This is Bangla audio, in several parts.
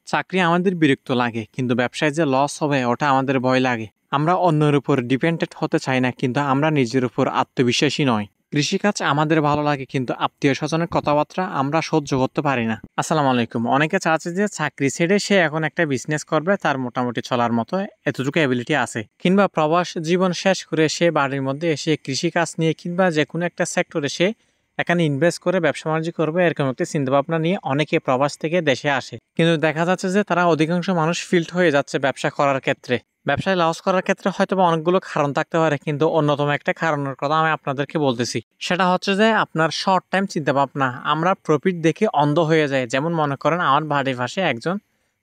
চাকরি আমাদের বিরক্ত লাগে, কিন্তু ব্যবসায় যে লস হবে ওটা আমাদের ভয় লাগে। আমরা অন্যের উপর ডিপেন্ডেন্ট হতে চাই না, কিন্তু আমরা নিজের উপর আত্মবিশ্বাসী নয়। কৃষিকাজ আমাদের ভালো লাগে, কিন্তু আত্মীয় স্বজনের কথাবার্তা আমরা সহ্য করতে পারি না। আসসালামু আলাইকুম। অনেকে চাচ্ছে যে চাকরি ছেড়ে সে এখন একটা বিজনেস করবে, তার মোটামুটি চলার মতো এতটুকু অ্যাবিলিটি আছে, কিংবা প্রবাস জীবন শেষ করে সে বাড়ির মধ্যে এসে কৃষিকাজ নিয়ে কিংবা যে কোনো একটা সেক্টরে সে এখানে ইনভেস্ট করে ব্যবসা বাণিজ্য করবে, এরকম একটা চিন্তাভাবনা নিয়ে অনেকে প্রবাস থেকে দেশে আসে। কিন্তু দেখা যাচ্ছে যে তারা অধিকাংশ মানুষ ফিল্ড হয়ে যাচ্ছে ব্যবসা করার ক্ষেত্রে। ব্যবসায় লস করার ক্ষেত্রে হয়তো অনেকগুলো কারণ থাকতে পারে, কিন্তু অন্যতম একটা কারণের কথা আমি আপনাদেরকে বলতেছি। সেটা হচ্ছে যে আপনার শর্ট টাইম চিন্তাভাবনা। আমরা প্রফিট দেখে অন্ধ হয়ে যাই। যেমন মনে করেন, আমার বাড়ির পাশে একজন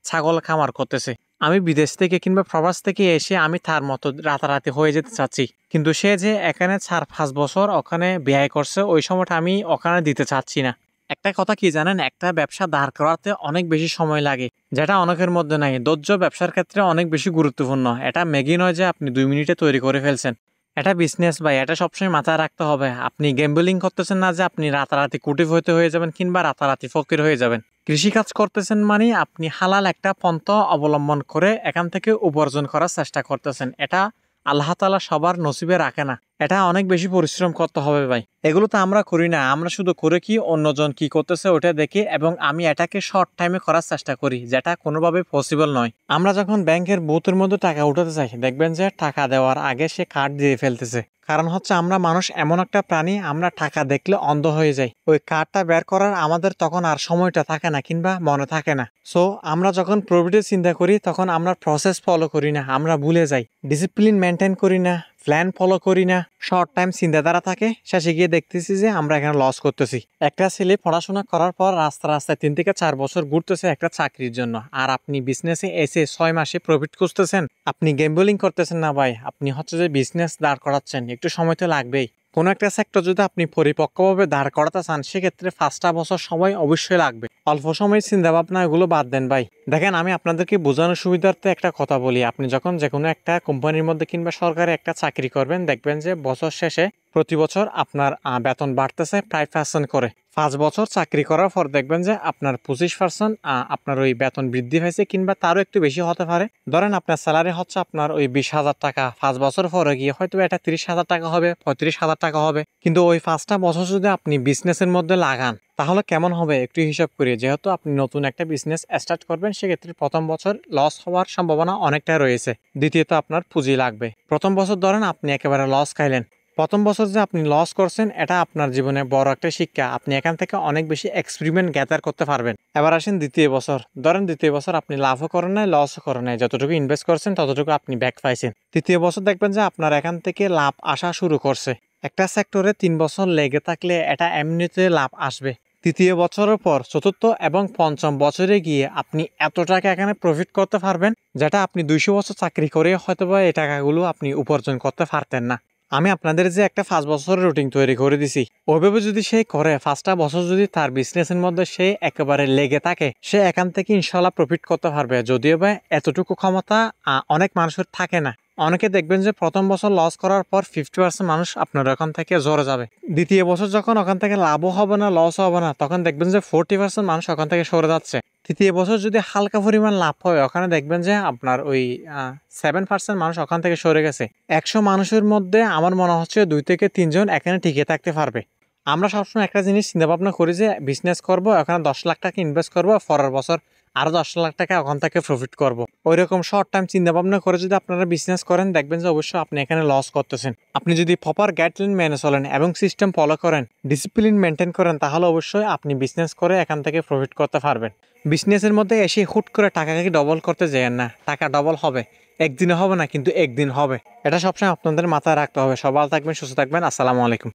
ছাগল খামার করতেছে। আমি বিদেশ থেকে কিংবা প্রবাস থেকে এসে আমি তার মতো রাতারাতি হয়ে যেতে চাচ্ছি, কিন্তু সে যে এখানে 4-5 বছর ওখানে ব্যয় করছে, ওই সময়টা আমি ওখানে দিতে চাচ্ছি না। একটা কথা কি জানেন, একটা ব্যবসা দাঁড় করাতে অনেক বেশি সময় লাগে, যেটা অনেকের মধ্যে নাই। ধৈর্য ব্যবসার ক্ষেত্রে অনেক বেশি গুরুত্বপূর্ণ। এটা ম্যাগি নয় যে আপনি 2 মিনিটে তৈরি করে ফেলছেন। এটা বিজনেস ভাই, এটা সবসময় মাথায় রাখতে হবে। আপনি গ্যাম্বলিং করতেছেন না যে আপনি রাতারাতি কোটিপতি হয়ে যাবেন কিংবা রাতারাতি ফকির হয়ে যাবেন। কৃষিকাজ করতেছেন মানে আপনি হালাল একটা পন্থা অবলম্বন করে এখান থেকে উপার্জন করার চেষ্টা করতেছেন। এটা আল্লাহ তাআলা সবার নসিবে রাখে না। এটা অনেক বেশি পরিশ্রম করতে হবে ভাই। এগুলো তো আমরা করি না। আমরা শুধু করে কি অন্যজন কি করতেছে ওটা দেখি, এবং আমি এটাকে শর্ট টাইমে করার চেষ্টা করি, যেটা কোনোভাবে পসিবল নয়। আমরা যখন ব্যাংকের বুথের মধ্যে টাকা উঠাতে চাই, দেখবেন যে টাকা দেওয়ার আগে সে কার্ড দিয়ে ফেলতেছে। কারণ হচ্ছে আমরা মানুষ এমন একটা প্রাণী, আমরা টাকা দেখলে অন্ধ হয়ে যাই। ওই কার্ডটা বের করার আমাদের তখন আর সময়টা থাকে না কিংবা মনে থাকে না। সো আমরা যখন প্রফিটের চিন্তা করি তখন আমরা প্রসেস ফলো করি না, আমরা ভুলে যাই। ডিসিপ্লিন মেনটেন করি না, প্ল্যান ফলো করি না, শর্ট টাইম চিন্তাধারা থাকে। শেষে গিয়ে দেখতেছি যে আমরা এখানে লস করতেছি। একটা ছেলে পড়াশোনা করার পর রাস্তায় 3 থেকে 4 বছর ঘুরতেছে একটা চাকরির জন্য, আর আপনি বিজনেসে এসে 6 মাসে প্রফিট খুঁজতেছেন। আপনি গেম্বলিং করতেছেন না ভাই, আপনি হচ্ছে যে বিজনেস দাঁড় করাচ্ছেন। একটু সময় তো লাগবেই। কোনো একটা সেক্টর যদি আপনি পরিপক্কভাবে দাঁড় করাতে চান, সেক্ষেত্রে 5টা বছর সময় অবশ্যই লাগবে। অল্প সময়ের চিন্তা ভাবনা এগুলো বাদ দেন ভাই। দেখেন, আমি আপনাদেরকে বোঝানোর সুবিধার্থে একটা কথা বলি। আপনি যখন যে কোনো একটা কোম্পানির মধ্যে কিংবা সরকারি একটা চাকরি করবেন, দেখবেন যে বছর শেষে প্রতি বছর আপনার বেতন বাড়তেছে প্রায় 5% করে। 5 বছর চাকরি করার পর দেখবেন যে আপনার 25% আপনার ওই বেতন বৃদ্ধি হয়েছে, কিংবা তারও একটু বেশি হতে পারে। ধরেন আপনার স্যালারি হচ্ছে আপনার ওই 20,000 টাকা, 5 বছর পরে গিয়ে হয়তো এটা 30,000 টাকা হবে, 35,000 টাকা হবে। কিন্তু ওই 5টা বছর যদি আপনি বিজনেসের মধ্যে লাগান, তাহলে কেমন হবে একটু হিসাব করি। যেহেতু আপনি নতুন একটা বিজনেস স্টার্ট করবেন, সেক্ষেত্রে প্রথম বছর লস হওয়ার সম্ভাবনা অনেকটা রয়েছে। দ্বিতীয়ত আপনার পুঁজি লাগবে। প্রথম বছর ধরেন আপনি একেবারে লস খাইলেন। প্রথম বছর যে আপনি লস করছেন, এটা আপনার জীবনে বড় একটা শিক্ষা। আপনি এখান থেকে অনেক বেশি এক্সপেরিমেন্ট গ্যাদার করতে পারবেন। এবার আসেন দ্বিতীয় বছর। ধরেন দ্বিতীয় বছর আপনি লাভও করেন নাই, লসও করেন নাই। যতটুকু ইনভেস্ট করছেন ততটুকু আপনি ব্যাক পাইছেন। তৃতীয় বছর দেখবেন যে আপনার এখান থেকে লাভ আসা শুরু করছে। একটা সেক্টরে 3 বছর লেগে থাকলে এটা এমনিতে লাভ আসবে। তৃতীয় বছরের পর চতুর্থ এবং পঞ্চম বছরে গিয়ে আপনি এত টাকা এখানে প্রফিট করতে পারবেন, যেটা আপনি 200 বছর চাকরি করে হয়তো বা এই টাকাগুলো আপনি উপার্জন করতে পারতেন না। আমি আপনাদের যে একটা 5 বছরের রুটিন তৈরি করে দিছি, ওইভাবে যদি সে করে 5টা বছর যদি তার বিজনেসের মধ্যে সে একেবারে লেগে থাকে, সে এখান থেকে ইনশাল্লাহ প্রফিট করতে পারবে। যদিও বা এতটুকু ক্ষমতা অনেক মানুষের থাকে না। অনেকে দেখবেন যে প্রথম বছর লস করার পর 50% মানুষ আপনার ওখান থেকে ঝরে যাবে। দ্বিতীয় বছর যখন ওখান থেকে লাভও হবে না, লসও হবে না, তখন দেখবেন যে 40% মানুষ ওখান থেকে সরে যাচ্ছে। তৃতীয় বছর যদি হালকা পরিমাণ লাভ হয়, ওখানে দেখবেন যে আপনার ওই 7% মানুষ ওখান থেকে সরে গেছে। 100 মানুষের মধ্যে আমার মনে হচ্ছে 2 থেকে 3 জন এখানে টিকে থাকতে পারবে। আমরা সবসময় একটা জিনিস চিন্তা ভাবনা করি যে বিজনেস করবো, এখানে 10 লাখ টাকা ইনভেস্ট করবো, পরের বছর আরো 10 লাখ টাকা ওখান থেকে প্রফিট করব। ওই রকম শর্ট টাইম চিন্তা ভাবনা করে যদি আপনারা বিজনেস করেন, দেখবেন যে অবশ্যই আপনি এখানে লস করতেছেন। আপনি যদি প্রপার গাইডলাইন মেনে চলেন এবং সিস্টেম ফলো করেন, ডিসিপ্লিন মেনটেন করেন, তাহলে অবশ্যই আপনি বিজনেস করে এখান থেকে প্রফিট করতে পারবেন। বিজনেসের মধ্যে এসে হুট করে টাকাকে ডবল করতে যাবেন না। টাকা ডবল হবে, একদিনে হবে না, কিন্তু একদিন হবে। এটা সবসময় আপনাদের মাথায় রাখতে হবে। সবাই থাকবেন, সুস্থ থাকবেন। আসসালামু আলাইকুম।